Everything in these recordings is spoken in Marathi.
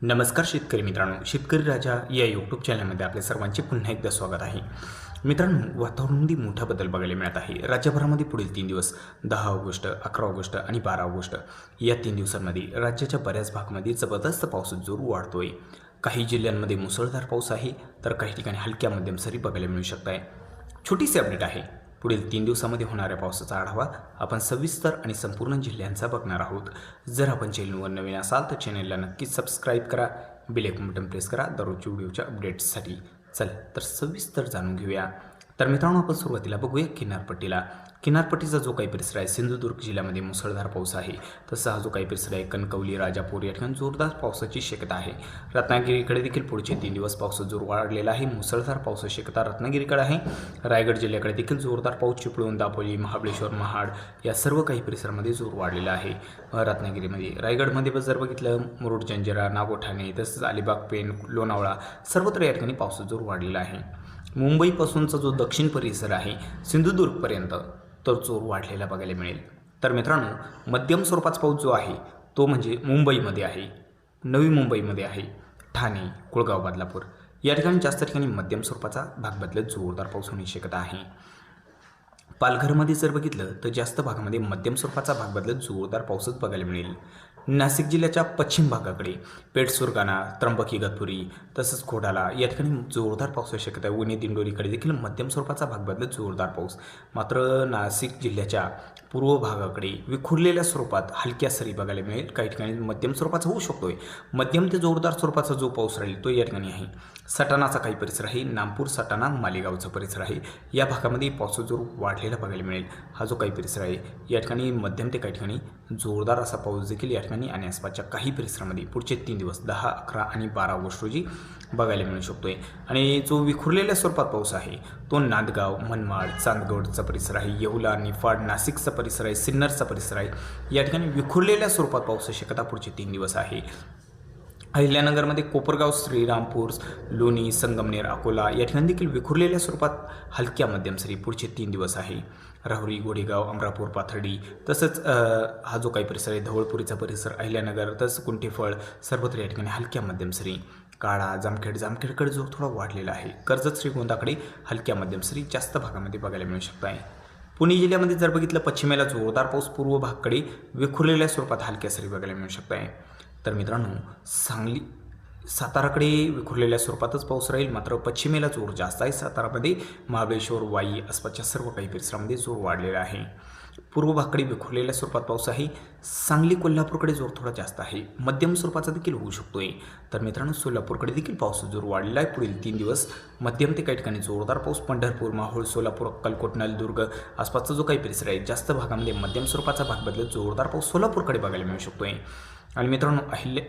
नमस्कार शेतकरी मित्रांनो, शेतकरी राजा या यूट्यूब चॅनलमध्ये आपल्या सर्वांचे पुन्हा एकदा स्वागत आहे. मित्रांनो, वातावरणामध्ये मोठा बदल बघायला मिळत आहे. राज्यभरामध्ये पुढील 3 दिवस 10 ऑगस्ट, 11 ऑगस्ट आणि 12 ऑगस्ट या 3 दिवसांमध्ये राज्याच्या बऱ्याच भागामध्ये जबरदस्त पावसाचा जोर वाढतोय. काही जिल्ह्यांमध्ये मुसळधार पाऊस आहे, तर काही ठिकाणी हलक्या मध्यम सरी बघायला मिळू शकत आहे. छोटीशी अपडेट आहे. पुढील 3 दिवसामध्ये होणाऱ्या पावसाचा आढावा आपण सविस्तर आणि संपूर्ण जिल्ह्यांचा बघणार आहोत. जर आपण चॅनलवर नवीन असाल तर चॅनलला नक्कीच सबस्क्राईब करा, बेल आयकॉन बटन प्रेस करा दररोजच्या व्हिडिओच्या अपडेट्ससाठी. चल तर सविस्तर जाणून घेऊया. तर मित्रांनो, आपण सुरुवातीला बघूया किनारपट्टीला. किनारपट्टीचा जो काही परिसर आहे, सिंधुदुर्ग जिल्ह्यामध्ये मुसळधार पाऊस आहे. तसा हा जो काही परिसर आहे, कणकवली, राजापूर या ठिकाणी जोरदार पावसाची शक्यता आहे. रत्नागिरीकडे देखील पुढचे 3 दिवस पावसाचा जोर वाढलेला आहे. मुसळधार पावसाची शक्यता रत्नागिरीकडे आहे. रायगड जिल्ह्याकडे देखील जोरदार पाऊस, चिपळूण, दापोली, महाबळेश्वर, महाड या सर्व काही परिसरामध्ये जोर वाढलेला आहे. रत्नागिरीमध्ये, रायगडमध्ये जर बघितलं, मुरुड, जंजिरा, नागोठाणे तसंच अलिबाग, पेण, लोणावळा सर्वत्र या ठिकाणी पावसाचा जोर वाढलेला आहे. मुंबईपासूनचा जो दक्षिण परिसर आहे सिंधुदुर्गपर्यंत तर जोर वाढलेला बघायला मिळेल. तर मित्रांनो, मध्यम स्वरूपाचा पाऊस जो आहे तो म्हणजे मुंबईमध्ये आहे, नवी मुंबईमध्ये आहे, ठाणे, कुळगाव, बदलापूर या ठिकाणी जास्त ठिकाणी मध्यम स्वरूपाचा भाग बदलत जोरदार पाऊस होण्याची शक्यता आहे. पालघरमध्ये जर बघितलं तर जास्त भागामध्ये मध्यम स्वरूपाचा भाग बदलत जोरदार पाऊसच बघायला मिळेल. नाशिक जिल्ह्याच्या पश्चिम भागाकडे पेठ, सुरगाणा, त्र्यंबक, इगतपुरी तसंच खोडाला या ठिकाणी जोरदार पावसाची शक्यता आहे. उणे, दिंडोरीकडे देखील मध्यम स्वरूपाचा भाग बदलत जोरदार पाऊस. मात्र नाशिक जिल्ह्याच्या पूर्व भागाकडे विखुरलेल्या स्वरूपात हलक्या सरी बघायला मिळेल. काही ठिकाणी मध्यम स्वरूपाचा होऊ शकतोय. मध्यम ते जोरदार स्वरूपाचा जो पाऊस राहील तो या ठिकाणी आहे. सटाणाचा काही परिसर आहे, नागपूर, सटाणा, मालेगावचा परिसर आहे. या भागामध्ये पावसाचा जोर वाढलेला बघायला मिळेल. हा जो काही परिसर आहे या ठिकाणी मध्यम ते काही ठिकाणी जोरदार असा पाऊस देखील या ठिकाणी आणि आसपासच्या काही परिसरामध्ये पुढचे 3 दिवस 10, 11 आणि 12 ऑगस्ट रोजी बघायला मिळू शकतोय. आणि जो विखुरलेल्या स्वरूपात पाऊस आहे तो नांदगाव, मनमाड, चांदगडचा परिसर आहे, येवला, निफाड, नाशिकचा परिसर आहे, सिन्नरचा परिसर आहे. या ठिकाणी विखुरलेल्या स्वरूपात पावसाची शक्यता पुढचे 3 दिवस आहे. अहिल्यानगरमध्ये कोपरगाव, श्रीरामपूर, लोणी, संगमनेर, अकोला या ठिकाणी देखील विखुरलेल्या स्वरूपात हलक्या मध्यम सरी पुढचे 3 दिवस आहे. राहुरी, गोडेगाव, अमरापूर, पाथर्डी तसंच हा जो काही परिसर आहे, धवळपुरीचा परिसर, अहिल्यानगर तसंच कुंठेफळ सर्वत्र या ठिकाणी हलक्या मध्यम सरी. काळा, जामखेडकडे जोर थोडा वाढलेला आहे. कर्जत, श्रीगोंदाकडे हलक्या मध्यम सरी जास्त भागामध्ये बघायला मिळू शकत आहे. पुणे जिल्ह्यामध्ये जर बघितलं, पश्चिमेला जोरदार पाऊस, पूर्व भागाकडे विखुरलेल्या स्वरूपात हलक्या सरी बघायला मिळू शकत आहे. तर मित्रांनो, सांगली, साताराकडे विखुरलेल्या स्वरूपातच पाऊस राहील. मात्र पश्चिमेला जोर जास्त आहे. सातारामध्ये महाबळेश्वर, वाई आसपासच्या सर्व काही परिसरामध्ये जोर वाढलेला आहे. पूर्व भागाकडे विखुरलेल्या स्वरूपात पाऊस आहे. सांगली, कोल्हापूरकडे जोर थोडा जास्त आहे. मध्यम स्वरूपाचा देखील होऊ शकतोय. तर मित्रांनो, सोलापूरकडे देखील पावसाचा जोर वाढलेला आहे. पुढील 3 दिवस मध्यम ते काही ठिकाणी जोरदार पाऊस. पंढरपूर, माहूर, सोलापूर, अक्कलकोट, नलदुर्ग आसपासचा जो काही परिसर आहे जास्त भागामध्ये मध्यम स्वरूपाचा भाग बदलत जोरदार पाऊस सोलापूरकडे बघायला मिळू शकतोय. आणि मित्रांनो,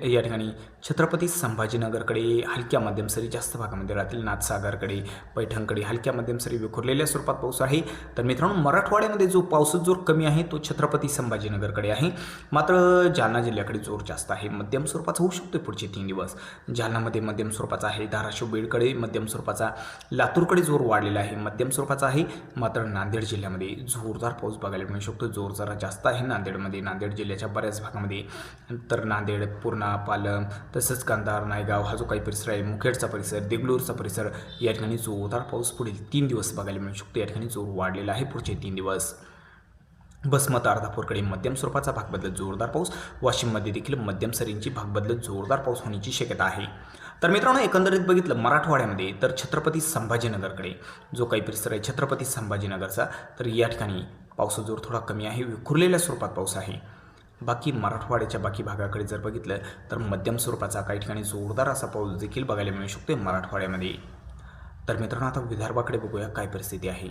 या ठिकाणी छत्रपती संभाजीनगरकडे हलक्या मध्यम सरी जास्त भागामध्ये राहतील. नाथसागरकडे, पैठणकडे हलक्या मध्यम सरी विखुरलेल्या स्वरूपात पाऊस आहे. तर मित्रांनो, मराठवाड्यामध्ये जो पावसाचा जोर कमी आहे तो छत्रपती संभाजीनगरकडे आहे. मात्र जालना जिल्ह्याकडे जोर जास्त आहे. मध्यम स्वरूपाचा होऊ शकतो पुढचे 3 दिवस. जालनामध्ये मध्यम स्वरूपाचा आहे. धाराशिव, बीडकडे मध्यम स्वरूपाचा. लातूरकडे जोर वाढलेला आहे, मध्यम स्वरूपाचा आहे. मात्र नांदेड जिल्ह्यामध्ये जोरदार पाऊस बघायला मिळू शकतो. जोर जरा जास्त आहे नांदेडमध्ये. नांदेड जिल्ह्याच्या बऱ्याच भागामध्ये, तर नांदेड, पूर्णा, पालम तसंच कंधार, नायगाव हा जो काही परिसर आहे, मुखेडचा परिसर, देगलूरचा परिसर या ठिकाणी जोरदार पाऊस पुढील 3 दिवस बघायला मिळू शकतो. या ठिकाणी जोर वाढलेला आहे पुढचे 3 दिवस. बसमत, अर्धापूरकडे मध्यम स्वरूपाचा भाग बदलत जोरदार पाऊस. वाशिममध्ये देखील मध्यम सरींची भाग बदलत जोरदार पाऊस होण्याची शक्यता आहे. तर मित्रांनो, एकंदरीत बघितलं मराठवाड्यामध्ये तर छत्रपती संभाजीनगरकडे जो काही परिसर आहे छत्रपती संभाजीनगरचा, तर या ठिकाणी पावसाचा जोर थोडा कमी आहे. विखुरलेल्या स्वरूपात पाऊस आहे. बाकी मराठवाड्याच्या बाकी भागाकडे जर बघितलं तर मध्यम स्वरूपाचा काही ठिकाणी जोरदार असा पाऊस देखील बघायला मिळू शकतो मराठवाड्यामध्ये. तर मित्रांनो, आता विदर्भाकडे बघूया काय परिस्थिती आहे.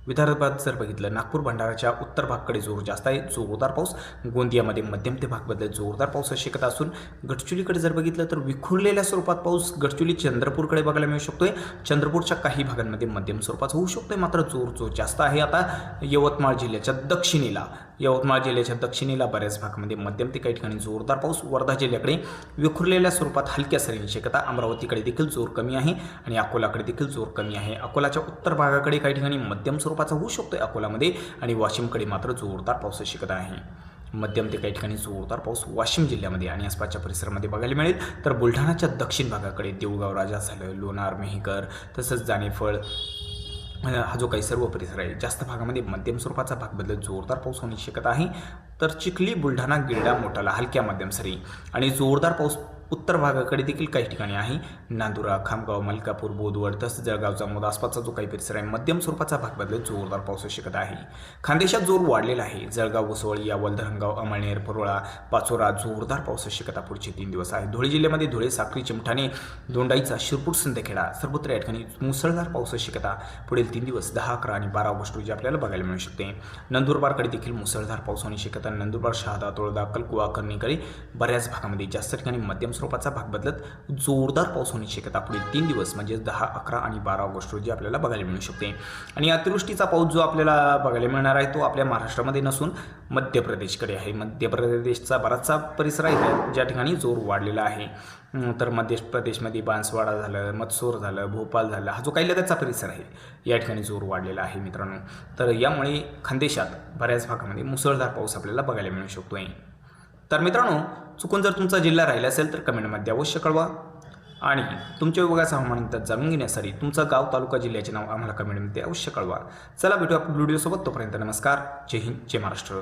विदर्भात जर बघितलं, नागपूर, भंडाराच्या उत्तर भागाकडे जोर जास्त आहे, जोरदार पाऊस. गोंदियामध्ये मध्यम ते भाग बदलत जोरदार पावसाची शक्यता असून गडचिरोलीकडे जर बघितलं तर विखुरलेल्या स्वरूपात पाऊस गडचिरोली, चंद्रपूरकडे बघायला मिळू शकतोय. चंद्रपूरच्या काही भागांमध्ये मध्यम स्वरूपाचा होऊ शकतोय. मात्र जोर जास्त आहे आता यवतमाळ जिल्ह्याच्या दक्षिणेला बऱ्याच भागामध्ये मध्यम ते काही ठिकाणी जोरदार पाऊस. वर्धा जिल्ह्याकडे विखुरलेल्या स्वरूपात हलक्या सरींची शक्यता. अमरावतीकडे देखील जोर कमी आहे आणि अकोलाकडे देखील जोर कमी आहे. अकोलाच्या उत्तर भागाकडे काही ठिकाणी मध्यम स्वरूपाचा होऊ शकतोय अकोलामध्ये आणि वाशिमकडे मात्र जोरदार पावसाची शक्यता आहे. मध्यम ते काही ठिकाणी जोरदार पाऊस वाशिम जिल्ह्यामध्ये आणि आसपासच्या परिसरामध्ये बघायला मिळेल. तर बुलढाणाच्या दक्षिण भागाकडे देऊळगाव राजा झालं, लोणार, मेहकर, तसंच जानेफळ हा जो काही सर्व परिसर आहे, जास्त भागामध्ये मध्यम स्वरूपाचा भाग बदलत जोरदार पाऊस होण्याची शक्यता आहे. तर चिखली, बुलढाणा, गिरडा, मोठाला हलक्या मध्यम सरी आणि जोरदार पाऊस उत्तर भागाकडे देखील काही ठिकाणी आहे. नांदुरा, खामगाव, मलकापूर, बोदवड, तसंच जळगाव, जामोद आसपासचा जो काही परिसर आहे, मध्यम स्वरूपाचा भाग बदलत जोरदार पावसाची शक्यता आहे. खानदेशात जोर वाढलेला आहे. जळगाव, उसवळ, यावल, धरणगाव, अमळनेर, परोळा, पाचोरा जोरदार पावसाची शक्यता पुढचे 3 दिवस आहे. धुळे जिल्ह्यामध्ये धुळे, साक्री, चिमठाणे, दोंडाईचा, शिरपूर, सिंदखेडा सर्वत्र या ठिकाणी मुसळधार पावसाची शक्यता पुढील 3 दिवस 10, 11 आणि 12 ऑगस्ट रोजी आपल्याला बघायला मिळू शकते. नंदुरबारकडे देखील मुसळधार पाऊस होण्याची शक्यता. नंदुरबार, शहादा, तोळदा, कलकुवा, कर्णीकडे बऱ्याच भागामध्ये जास्त ठिकाणी मध्यम स्वरूपाचा भाग बदलत जोरदार पाऊस होण्याची शक्यता पुढील 3 दिवस म्हणजे 10, 11 आणि 12 ऑगस्ट रोजी आपल्याला बघायला मिळू शकते. आणि अतिवृष्टीचा पाऊस जो आपल्याला बघायला मिळणार आहे तो आपल्या महाराष्ट्रामध्ये नसून मध्य प्रदेशकडे आहे. मध्य प्रदेशचा बराचसा परिसर आहे ज्या ठिकाणी जोर वाढलेला आहे. तर मध्य प्रदेशमध्ये बांसवाडा झालं, मत्सोर झालं, भोपाळ झालं, हा जो काही लगतचा परिसर आहे या ठिकाणी जोर वाढलेला आहे मित्रांनो. तर यामुळे खानदेशात बऱ्याच भागामध्ये मुसळधार पाऊस आपल्याला बघायला मिळू शकतोय. तर मित्रांनो, चुकून जर तुमचा जिल्हा राहिला असेल तर कमेंटमध्ये अवश्य कळवा आणि तुमच्या विभागाचा हवामान जाणून घेण्यासाठी तुमचं गाव, तालुका, जिल्ह्याचे नाव आम्हाला कमेंटमध्ये अवश्य कळवा. चला भेटू आपण व्हिडिओसोबत. तोपर्यंत नमस्कार. जय हिंद, जय महाराष्ट्र.